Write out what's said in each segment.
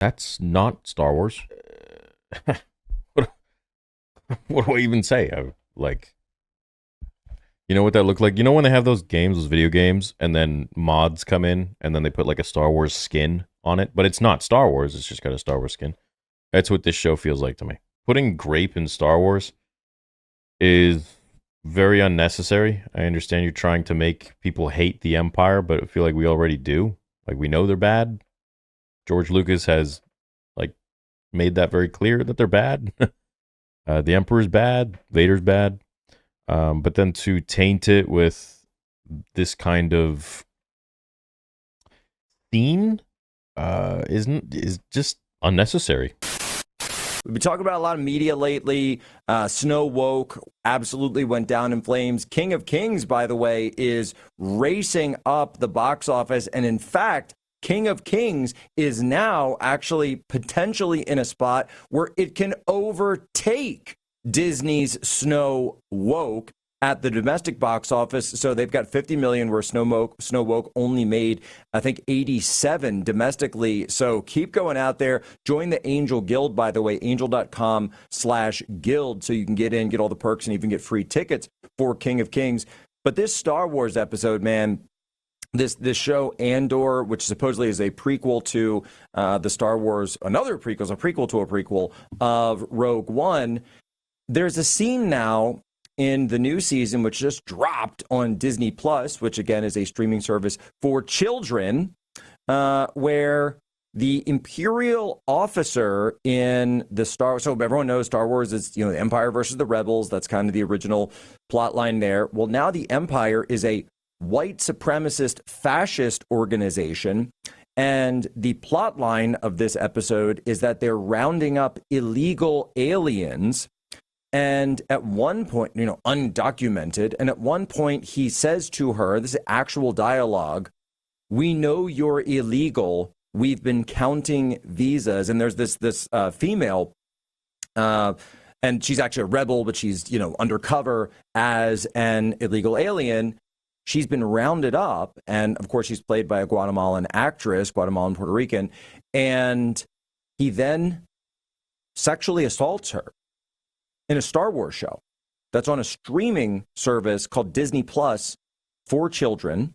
That's not Star Wars. what, what do I even say? Like, you know what that looked like? You know when they have those games, those video games, and then mods come in, and then they put like a Star Wars skin on it, but it's not Star Wars. It's just got a Star Wars skin. That's what this show feels like to me. Putting grape in Star Wars is very unnecessary. I understand you're trying to make people hate the Empire, but I feel like we already do. Like we know they're bad. George Lucas has like made that very clear that they're bad. The Emperor's bad, Vader's bad, but then to taint it with this kind of scene is just unnecessary. We've been talking about a lot of media lately. Snow Woke absolutely went down in flames. King of Kings, by the way, is racing up the box office. And in fact, King of Kings is now actually potentially in a spot where it can overtake Disney's Snow Woke at the domestic box office. So they've got 50 million where Snow Woke only made, I think, 87 domestically. So keep going out there. Join the Angel Guild, by the way, angel.com/guild. So you can get in, get all the perks, and even get free tickets for King of Kings. But this Star Wars episode, man, this show Andor, which supposedly is a prequel to the Star Wars, another prequel, is a prequel to a prequel of Rogue One. There's a scene now in the new season, which just dropped on Disney Plus, which again is a streaming service for children, where the Imperial officer in the so everyone knows Star Wars is, the Empire versus the Rebels. That's kind of the original plot line there. Well, now the Empire is a white supremacist fascist organization. And the plot line of this episode is that they're rounding up illegal aliens. And at one point, undocumented, and at one point he says to her, this is actual dialogue, "We know you're illegal. We've been counting visas." And there's this female, and she's actually a rebel, but she's, undercover as an illegal alien. She's been rounded up, and of course she's played by a Guatemalan actress, Guatemalan Puerto Rican, and he then sexually assaults her in a Star Wars show that's on a streaming service called Disney Plus for children.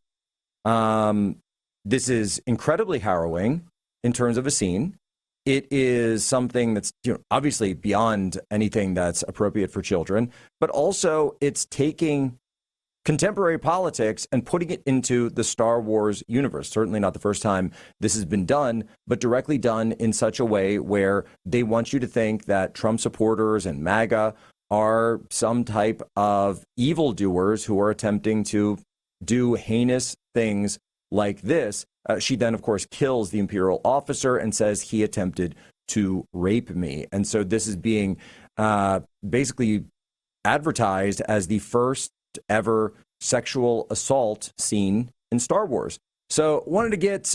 This is incredibly harrowing in terms of a scene. It is something that's obviously beyond anything that's appropriate for children, but also it's taking contemporary politics and putting it into the Star Wars universe. Certainly not the first time this has been done, but directly done in such a way where they want you to think that Trump supporters and MAGA are some type of evildoers who are attempting to do heinous things like this. She then, of course, kills the Imperial officer and says he attempted to rape me. And so this is being basically advertised as the first ever sexual assault scene in Star Wars. So wanted to get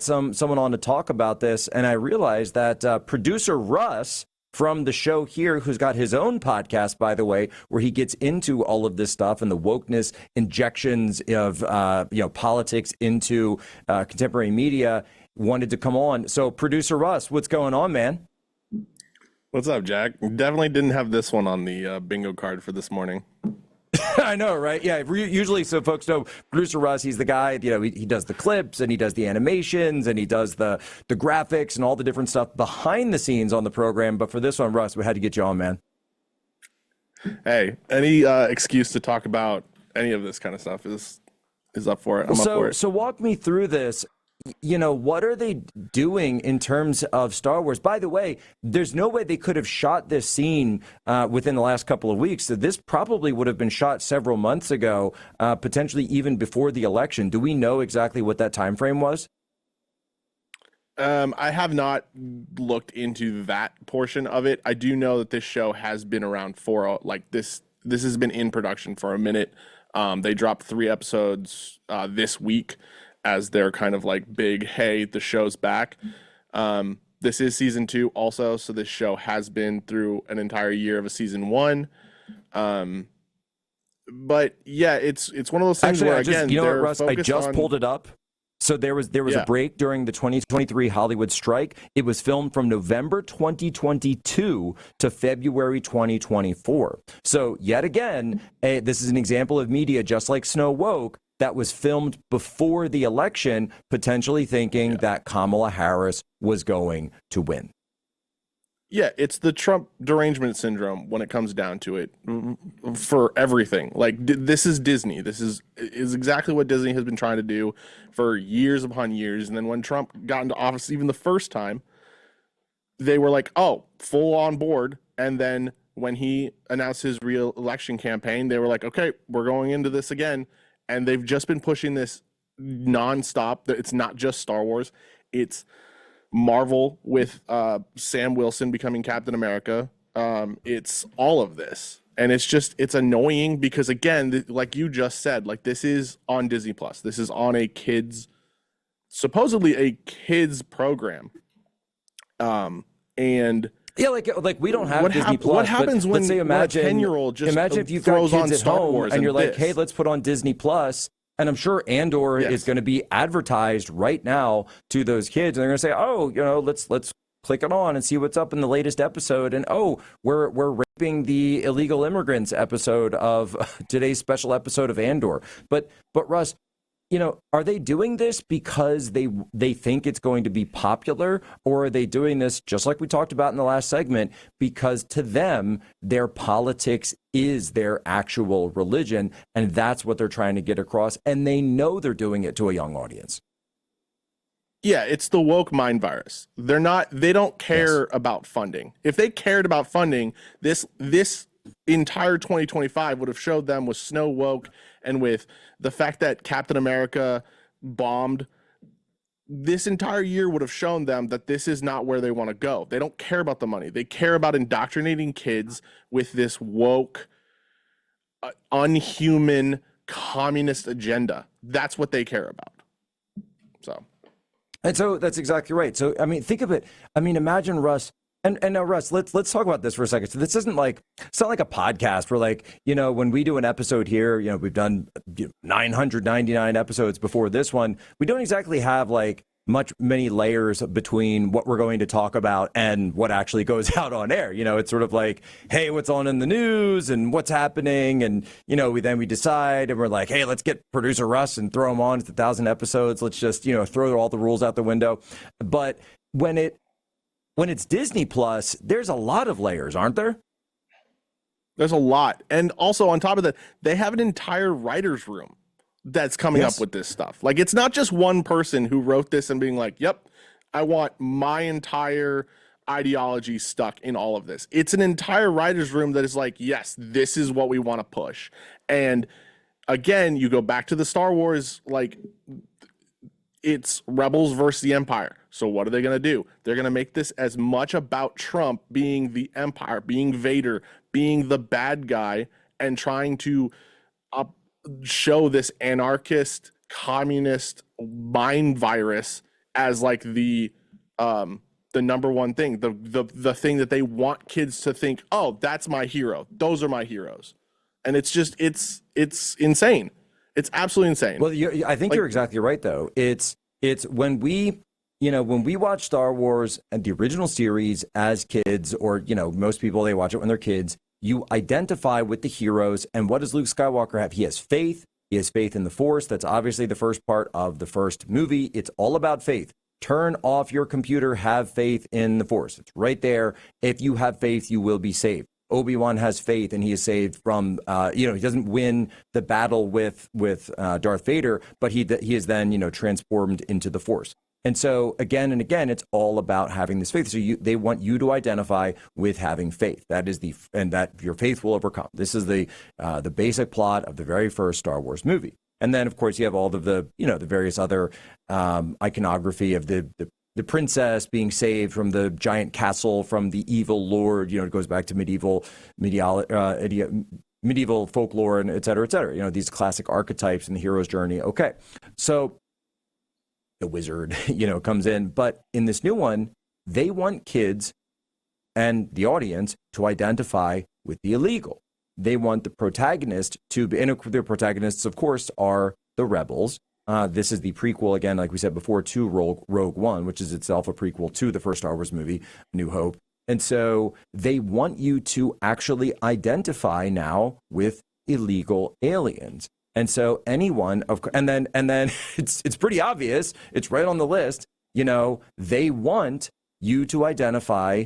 someone on to talk about this, and I realized that producer Russ from the show here, who's got his own podcast, by the way, where he gets into all of this stuff and the wokeness injections of politics into contemporary media, wanted to come on. So producer Russ, what's going on, man? What's up, Jack? Definitely didn't have this one on the bingo card for this morning. I know, right? Yeah, usually, so folks know, producer Russ, he's the guy, he does the clips and he does the animations and he does the graphics and all the different stuff behind the scenes on the program. But for this one, Russ, we had to get you on, man. Hey, any excuse to talk about any of this kind of stuff is up for it. I'm up for it. So walk me through this. What are they doing in terms of Star Wars? By the way, there's no way they could have shot this scene within the last couple of weeks. So this probably would have been shot several months ago, potentially even before the election. Do we know exactly what that time frame was? I have not looked into that portion of it. I do know that this show has been around for this. This has been in production for a minute. They dropped 3 episodes this week as their kind of big, hey, the show's back. This is season 2 also, so this show has been through an entire year of a season 1. But yeah, it's one of those things where, again, Russ, I just pulled it up. So there was a break during the 2023 Hollywood strike. It was filmed from November 2022 to February 2024. So yet again, this is an example of media just like Snow Woke that was filmed before the election, potentially thinking that Kamala Harris was going to win. Yeah, it's the Trump derangement syndrome when it comes down to it for everything. Like, this is Disney. This is exactly what Disney has been trying to do for years upon years. And then when Trump got into office, even the first time, they were like, oh, full on board. And then when he announced his re-election campaign, they were like, okay, we're going into this again. And they've just been pushing this nonstop. It's not just Star Wars. It's Marvel with Sam Wilson becoming Captain America. It's all of this. And it's annoying because, again, like you just said, like, this is on Disney Plus. This is on supposedly a kids program. And yeah, like we don't have Disney Plus. What happens when, let's say, imagine, when a 10-year-old just imagine if you've throws got on kids at Star home Wars and you're like, this. hey, let's put on Disney Plus. And I'm sure Andor is going to be advertised right now to those kids, and they're going to say, "Oh, let's click it on and see what's up in the latest episode." And oh, we're raping the illegal immigrants episode of today's special episode of Andor. But Russ, are they doing this because they think it's going to be popular, or are they doing this, just like we talked about in the last segment, because to them, their politics is their actual religion, and that's what they're trying to get across, and they know they're doing it to a young audience? Yeah, it's the woke mind virus. They don't care about funding. If they cared about funding, this entire 2025 would have showed them with Snow Woke and with the fact that Captain America bombed. This entire year would have shown them that this is not where they want to go. They don't care about the money. They care about indoctrinating kids with this woke, unhuman, communist agenda. That's what they care about. And so that's exactly right. So, I mean, think of it. I mean, imagine, Russ. And now, Russ, let's talk about this for a second. So this isn't like, it's not like a podcast where, like, when we do an episode here, we've done 999 episodes before this one. We don't exactly have like many layers between what we're going to talk about and what actually goes out on air. It's sort of like, hey, what's on in the news and what's happening. And, we decide and we're like, hey, let's get producer Russ and throw him on. It's 1,000 episodes. Let's just, throw all the rules out the window. But when it's Disney Plus, there's a lot of layers, aren't there? There's a lot. And also on top of that, they have an entire writer's room that's coming up with this stuff. Like, it's not just one person who wrote this and being like, yep, I want my entire ideology stuck in all of this. It's an entire writer's room that is like, yes, this is what we want to push. And again, you go back to the Star Wars, like, it's Rebels versus the Empire. So what are they going to do? They're going to make this as much about Trump being the Empire, being Vader, being the bad guy, and trying to show this anarchist, communist mind virus as like the number one thing, the thing that they want kids to think, oh, that's my hero. Those are my heroes. And it's just, it's insane. It's absolutely insane. Well, I think you're exactly right, though. It's when we watch Star Wars and the original series as kids, or, most people, they watch it when they're kids, you identify with the heroes. And what does Luke Skywalker have? He has faith. He has faith in the Force. That's obviously the first part of the first movie. It's all about faith. Turn off your computer, have faith in the Force. It's right there. If you have faith, you will be saved. Obi-Wan has faith, and he is saved from, he doesn't win the battle with Darth Vader, but he is then, transformed into the Force. And so again and again, it's all about having this faith. So they want you to identify with having faith. That is and that your faith will overcome. This is the basic plot of the very first Star Wars movie. And then, of course, you have all of the various other iconography of the princess being saved from the giant castle from the evil lord. It goes back to medieval folklore, and et cetera, et cetera. These classic archetypes in the hero's journey. Okay, so the wizard, comes in. But in this new one, they want kids and the audience to identify with the illegal. They want the protagonist to be, and the protagonists, of course, are the rebels. This is the prequel, again, like we said before, to Rogue One, which is itself a prequel to the first Star Wars movie, New Hope. And so they want you to actually identify now with illegal aliens. And so anyone and then it's pretty obvious, it's right on the list, they want you to identify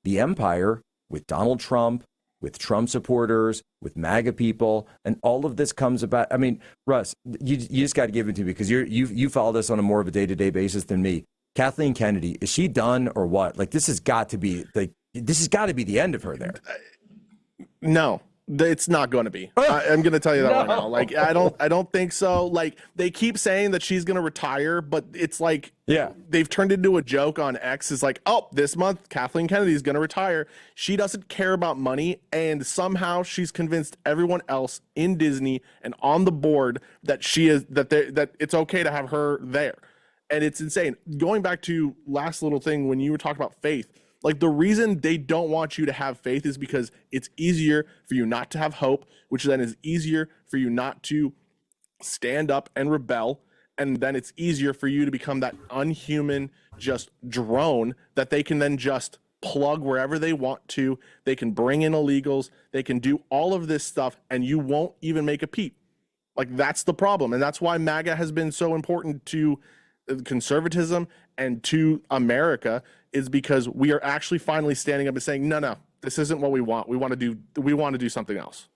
the empire with Donald Trump, with Trump supporters, with MAGA people, and all of this comes about. I mean, Russ, you just got to give it to me because you follow this on a more of a day-to-day basis than me. Kathleen Kennedy, is she done or what? Like, this has got to be the end of her there. No, it's not going to be. I'm going to tell you that right now. Like, I don't think so. Like, they keep saying that she's going to retire, but it's like, they've turned into a joke on X. Is like, oh, this month Kathleen Kennedy is going to retire. She doesn't care about money, and somehow she's convinced everyone else in Disney and on the board that that it's okay to have her there. And it's insane. Going back to last little thing when you were talking about faith, like the reason they don't want you to have faith is because it's easier for you not to have hope, which then is easier for you not to stand up and rebel. And then it's easier for you to become that unhuman, just drone that they can then just plug wherever they want to. They can bring in illegals. They can do all of this stuff and you won't even make a peep. Like, that's the problem. And that's why MAGA has been so important to conservatism and to America, is because we are actually finally standing up and saying, no, this isn't what we want. We want to do something else.